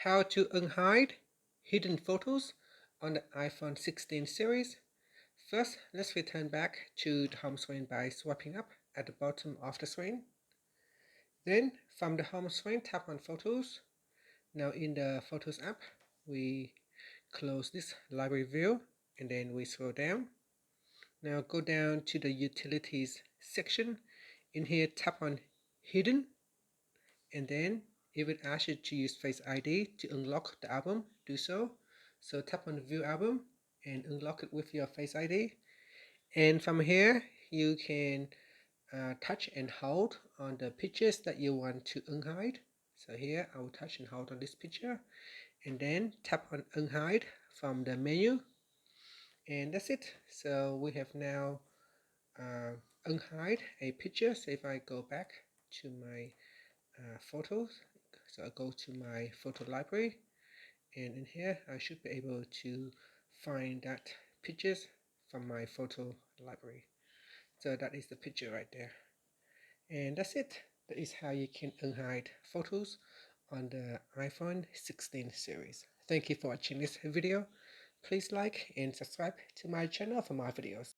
how to unhide hidden photos on the iPhone 16 series. First, let's return back to the home screen by swiping up at the bottom of the screen. Then, from the home screen, tap on Photos. Now in the Photos app, we close this library view and then we scroll down. Now go down to the Utilities section. In here, tap on Hidden, and then it will ask you to use Face ID to unlock the album. Do so. So tap on View Album and unlock it with your Face ID. And from here, you can touch and hold on the pictures that you want to unhide. So here, I will touch and hold on this picture, and then tap on Unhide from the menu, and that's it. So we have now unhide a picture. So if I go back to my photos, so I go to my photo library, and in here I should be able to find that pictures from my photo library. So that is the picture right there, and that's it. That is how you can unhide photos on the iPhone 16 series. Thank you for watching this video. Please like and subscribe to my channel for more videos.